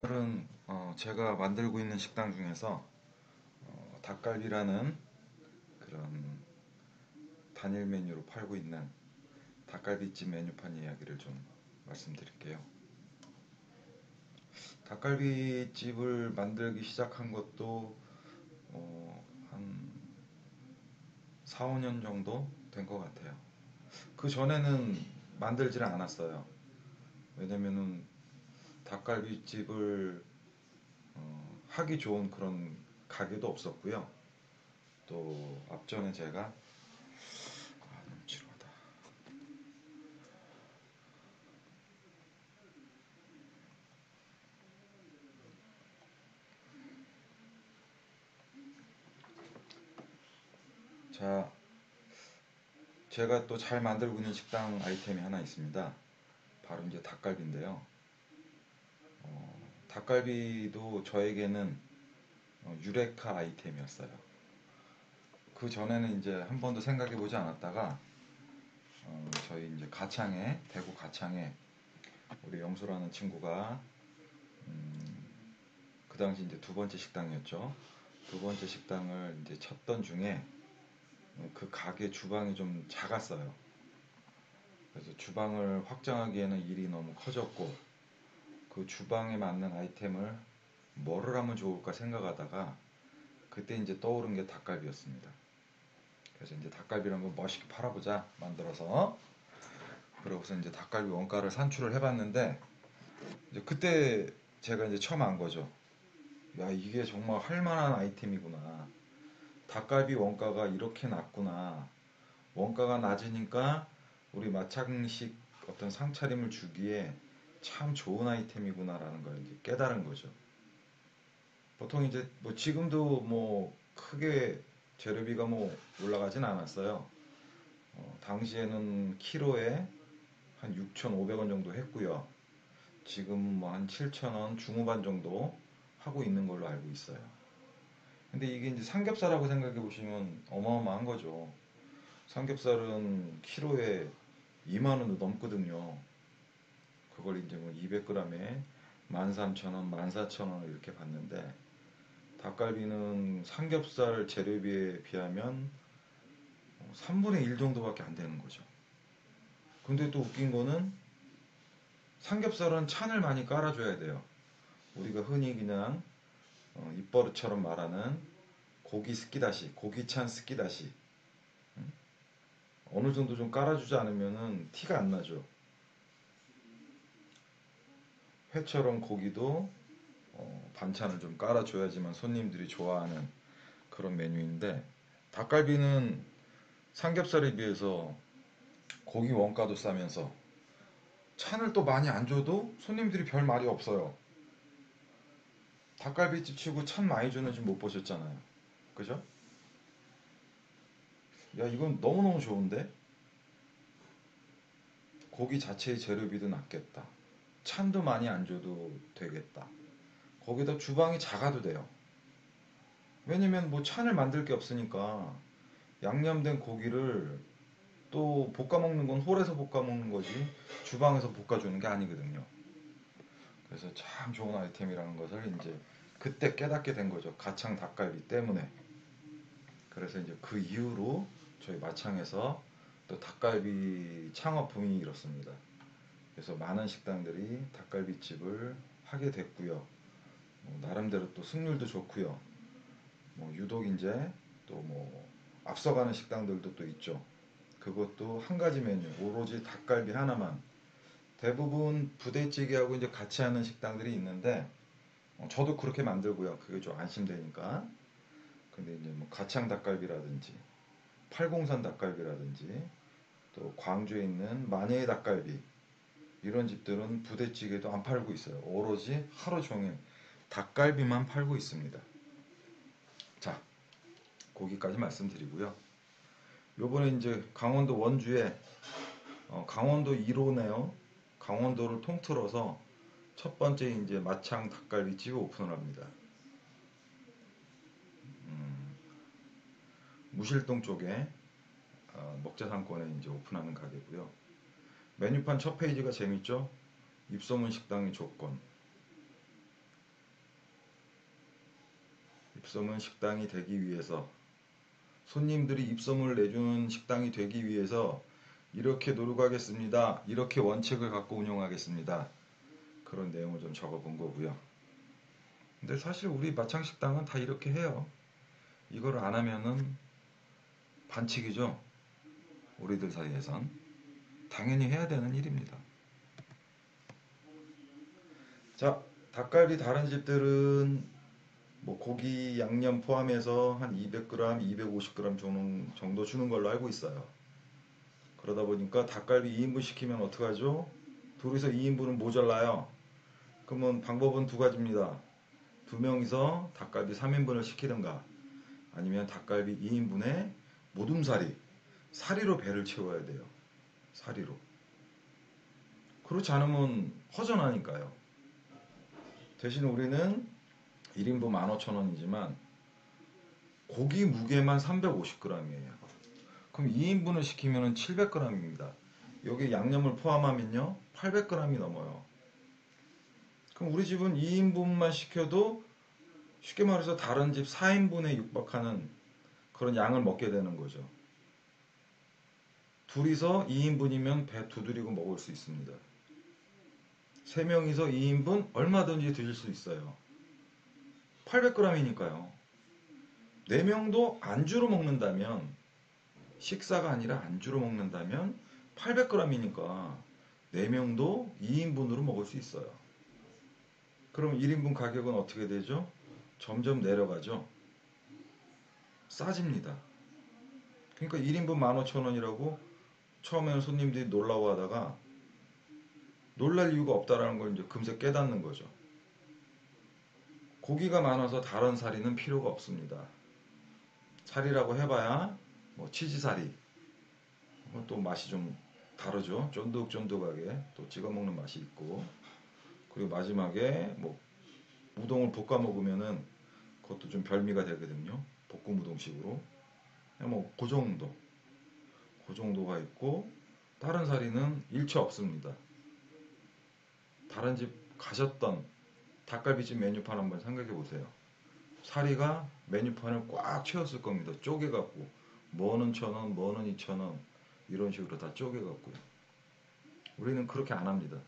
오늘은 제가 만들고 있는 식당 중에서 닭갈비라는 그런 단일 메뉴로 팔고 있는 닭갈비집 메뉴판 이야기를 좀 말씀드릴게요. 닭갈비집을 만들기 시작한 것도 한 4, 5년 정도 된 것 같아요. 그 전에는 만들지를 않았어요. 왜냐면은 닭갈비집을 하기 좋은 그런 가게도 없었고요. 또 앞전에 제가 너무 지루하다. 자, 제가 또 잘 만들고 있는 식당 아이템이 하나 있습니다. 바로 이제 닭갈비인데요. 닭갈비도 저에게는 유레카 아이템이었어요. 그 전에는 이제 한 번도 생각해 보지 않았다가 저희 이제 가창에 대구 가창에 우리 영수라는 친구가 그 당시 이제 두 번째 식당이었죠. 두 번째 식당을 이제 찾던 중에 그 가게 주방이 좀 작았어요. 그래서 주방을 확장하기에는 일이 너무 커졌고 그 주방에 맞는 아이템을 뭐를 하면 좋을까 생각하다가 그때 이제 떠오른 게 닭갈비였습니다. 그래서 이제 닭갈비를 한번 멋있게 팔아보자 만들어서 그러고서 이제 닭갈비 원가를 산출을 해봤는데 이제 그때 제가 이제 처음 안 거죠. 야, 이게 정말 할 만한 아이템이구나. 닭갈비 원가가 이렇게 낮구나. 원가가 낮으니까 우리 마창식 어떤 상차림을 주기에 참 좋은 아이템이구나라는 걸 이제 깨달은 거죠. 보통 이제 뭐 지금도 뭐 크게 재료비가 뭐 올라가진 않았어요. 당시에는 키로에 한 6,500원 정도 했고요. 지금 뭐 한 7,000원 중후반 정도 하고 있는 걸로 알고 있어요. 근데 이게 이제 삼겹살하고 생각해 보시면 어마어마한 거죠. 삼겹살은 키로에 2만 원도 넘거든요. 그걸 이제 뭐 200g에 13,000원, 14,000원 이렇게 받는데 닭갈비는 삼겹살 재료비에 비하면 3분의 1 정도밖에 안 되는 거죠. 근데 또 웃긴 거는 삼겹살은 찬을 많이 깔아줘야 돼요. 우리가 흔히 그냥 입버릇처럼 말하는 고기 스키다시, 고기찬 스키다시 어느 정도 좀 깔아주지 않으면은 티가 안 나죠. 회처럼 고기도 반찬을 좀 깔아줘야지만 손님들이 좋아하는 그런 메뉴인데 닭갈비는 삼겹살에 비해서 고기 원가도 싸면서 찬을 또 많이 안 줘도 손님들이 별 말이 없어요. 닭갈비집 치고 찬 많이 주는 집 못 보셨잖아요. 그죠? 야, 이건 너무너무 좋은데? 고기 자체의 재료비도 낮겠다. 찬도 많이 안 줘도 되겠다. 거기다 주방이 작아도 돼요. 왜냐면 뭐 찬을 만들 게 없으니까 양념된 고기를 또 볶아 먹는 건 홀에서 볶아 먹는 거지 주방에서 볶아주는 게 아니거든요. 그래서 참 좋은 아이템이라는 것을 이제 그때 깨닫게 된 거죠. 가창 닭갈비 때문에. 그래서 이제 그 이후로 저희 마창에서 또 닭갈비 창업 붐이 일었습니다. 그래서 많은 식당들이 닭갈비집을 하게 됐고요. 나름대로 또 승률도 좋고요. 유독 이제 또 뭐 앞서가는 식당들도 또 있죠. 그것도 한 가지 메뉴, 오로지 닭갈비 하나만. 대부분 부대찌개하고 이제 같이 하는 식당들이 있는데 저도 그렇게 만들고요. 그게 좀 안심되니까. 근데 이제 뭐 가창 닭갈비라든지 803 닭갈비라든지 또 광주에 있는 만혜의 닭갈비 이런 집들은 부대찌개도 안 팔고 있어요. 오로지 하루 종일 닭갈비만 팔고 있습니다. 자, 거기까지 말씀드리고요. 요번에 이제 강원도 원주에 강원도 1호네요. 강원도를 통틀어서 첫 번째 이제 마창 닭갈비집을 오픈을 합니다. 무실동 쪽에 먹자상권에 이제 오픈하는 가게고요. 메뉴판 첫 페이지가 재밌죠? 입소문 식당의 조건. 입소문 식당이 되기 위해서, 손님들이 입소문을 내주는 식당이 되기 위해서 이렇게 노력하겠습니다. 이렇게 원칙을 갖고 운영하겠습니다. 그런 내용을 좀 적어본 거고요. 근데 사실 우리 마창식당은 다 이렇게 해요. 이걸 안 하면은 반칙이죠. 우리들 사이에선. 당연히 해야 되는 일입니다. 자, 닭갈비 다른 집들은 뭐 고기 양념 포함해서 한 200g, 250g 정도 주는 걸로 알고 있어요. 그러다 보니까 닭갈비 2인분 시키면 어떡하죠? 둘이서 2인분은 모자라요. 그러면 방법은 두 가지입니다. 두 명이서 닭갈비 3인분을 시키든가 아니면 닭갈비 2인분에 모둠사리, 사리로 배를 채워야 돼요. 사리로. 그렇지 않으면 허전하니까요. 대신 우리는 1인분 15,000원이지만 고기 무게만 350g이에요. 그럼 2인분을 시키면 700g입니다. 여기 양념을 포함하면요 800g이 넘어요. 그럼 우리 집은 2인분만 시켜도 쉽게 말해서 다른 집 4인분에 육박하는 그런 양을 먹게 되는 거죠. 둘이서 2인분이면 배 두드리고 먹을 수 있습니다. 3명이서 2인분 얼마든지 드실 수 있어요. 800g이니까요. 4명도 안주로 먹는다면, 식사가 아니라 안주로 먹는다면 800g이니까 4명도 2인분으로 먹을 수 있어요. 그럼 1인분 가격은 어떻게 되죠? 점점 내려가죠. 싸집니다. 그러니까 1인분 15,000원이라고 처음에는 손님들이 놀라워하다가 놀랄 이유가 없다라는 걸 이제 금세 깨닫는 거죠. 고기가 많아서 다른 사리는 필요가 없습니다. 사리라고 해봐야 뭐 치즈사리, 또 맛이 좀 다르죠. 쫀득쫀득하게 또 찍어 먹는 맛이 있고, 그리고 마지막에 뭐 우동을 볶아 먹으면은 그것도 좀 별미가 되거든요. 볶음 우동식으로. 뭐 그 정도가 있고 다른 사리는 일체 없습니다. 다른 집 가셨던 닭갈비집 메뉴판 한번 생각해 보세요. 사리가 메뉴판을 꽉 채웠을 겁니다. 쪼개갖고 뭐는 1,000원, 뭐는 2,000원 이런 식으로 다 쪼개갖고요. 우리는 그렇게 안 합니다.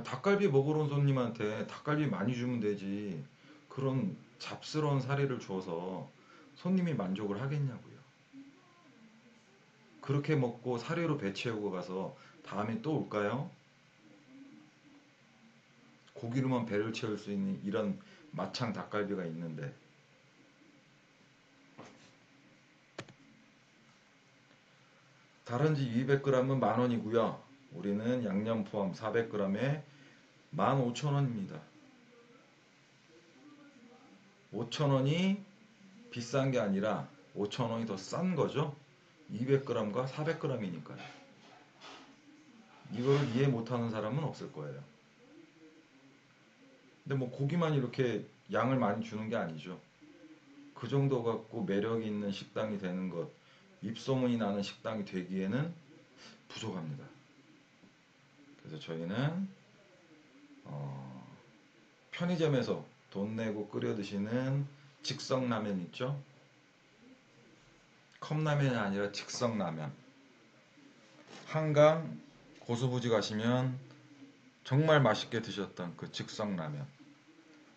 닭갈비 먹으러 온 손님한테 닭갈비 많이 주면 되지 그런 잡스러운 사리를 줘서 손님이 만족을 하겠냐고요. 그렇게 먹고 사리로 배 채우고 가서 다음에 또 올까요? 고기로만 배를 채울 수 있는 이런 마창 닭갈비가 있는데, 다른 집 200g은 10,000원이고요. 우리는 양념 포함 400g에 15,000원입니다. 5,000원이 비싼 게 아니라 5,000원이 더 싼 거죠. 200g과 400g이니까요. 이거를 이해 못하는 사람은 없을 거예요. 근데 뭐 고기만 이렇게 양을 많이 주는 게 아니죠. 그 정도 갖고 매력 있는 식당이 되는 것, 입소문이 나는 식당이 되기에는 부족합니다. 그래서 저희는 편의점에서 돈 내고 끓여 드시는 즉석라면 있죠? 컵라면이 아니라 즉석라면. 한강 고수부지 가시면 정말 맛있게 드셨던 그 즉석라면.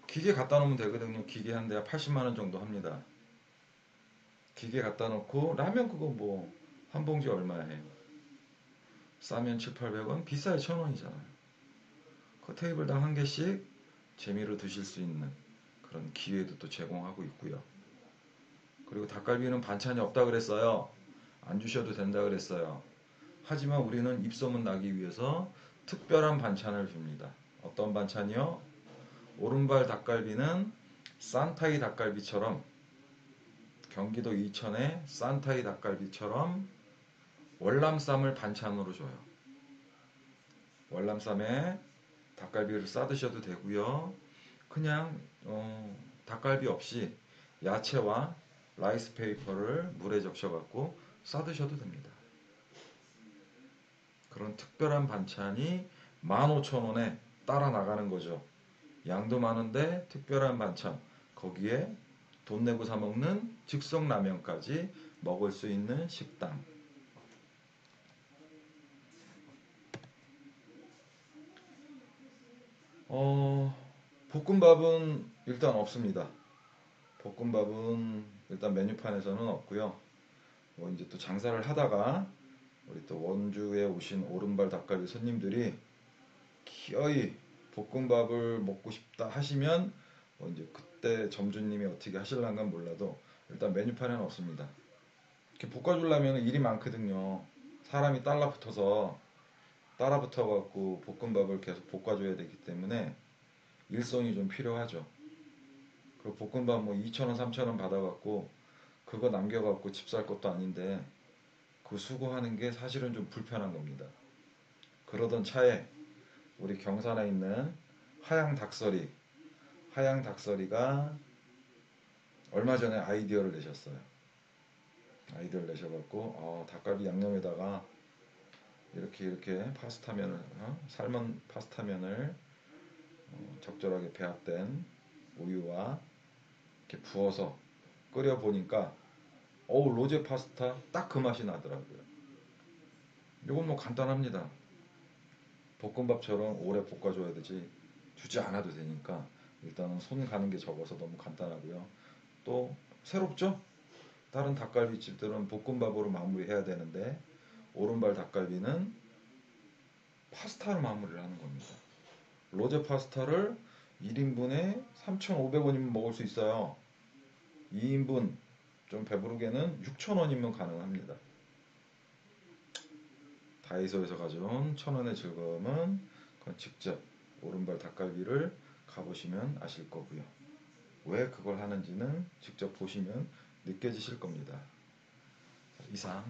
기계 갖다 놓으면 되거든요. 기계 한 대가 80만 원 정도 합니다. 기계 갖다 놓고 라면 그거 뭐 한 봉지 얼마예요? 싸면 7, 800원, 비싸야 1,000원이잖아요. 그 테이블당 한 개씩 재미로 드실 수 있는 그런 기회도 또 제공하고 있고요. 그리고 닭갈비는 반찬이 없다 그랬어요. 안 주셔도 된다 그랬어요. 하지만 우리는 입소문 나기 위해서 특별한 반찬을 줍니다. 어떤 반찬이요? 오른발 닭갈비는 산타이 닭갈비처럼, 경기도 이천의 산타이 닭갈비처럼 월남쌈을 반찬으로 줘요. 월남쌈에 닭갈비를 싸드셔도 되고요. 그냥 닭갈비 없이 야채와 라이스 페이퍼를 물에 적셔갖고 싸드셔도 됩니다. 그런 특별한 반찬이 15,000원에 따라 나가는 거죠. 양도 많은데 특별한 반찬. 거기에 돈 내고 사 먹는 즉석 라면까지 먹을 수 있는 식당. 어, 볶음밥은 일단 없습니다. 볶음밥은 일단 메뉴판에서는 없고요. 뭐 이제 또 장사를 하다가 우리 또 원주에 오신 오른발 닭갈비 손님들이 기어이 볶음밥을 먹고 싶다 하시면 뭐 이제 그때 점주님이 어떻게 하실란가 몰라도 일단 메뉴판에는 없습니다. 이렇게 볶아주려면 일이 많거든요. 사람이 따라 붙어 갖고 볶음밥을 계속 볶아줘야 되기 때문에 일손이 좀 필요하죠. 그리고 볶음밥 뭐 2,000원, 3,000원 받아갖고 그거 남겨갖고 집 살 것도 아닌데 그 수고하는 게 사실은 좀 불편한 겁니다. 그러던 차에 우리 경산에 있는 하양 닭서리가 얼마 전에 아이디어를 내셨어요. 아이디어를 내셔갖고 닭갈비 양념에다가 이렇게 파스타면을 삶은 파스타면을 적절하게 배합된 우유와 이렇게 부어서 끓여 보니까 로제 파스타 딱 그 맛이 나더라고요. 이건 뭐 간단합니다. 볶음밥처럼 오래 볶아줘야 되지 주지 않아도 되니까 일단은 손 가는 게 적어서 너무 간단하고요. 또 새롭죠? 다른 닭갈비집들은 볶음밥으로 마무리해야 되는데 오른발 닭갈비는 파스타로 마무리를 하는 겁니다. 로제 파스타를 1인분에 3,500원이면 먹을 수 있어요. 2인분 좀 배부르게는 6,000원이면 가능합니다. 다이소에서 가져온 1,000원의 즐거움은 그건 직접 오른발 닭갈비를 가보시면 아실 거고요. 왜 그걸 하는지는 직접 보시면 느껴지실 겁니다. 이상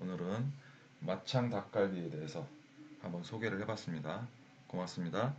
오늘은 맛창 닭갈비에 대해서 한번 소개를 해봤습니다. 고맙습니다.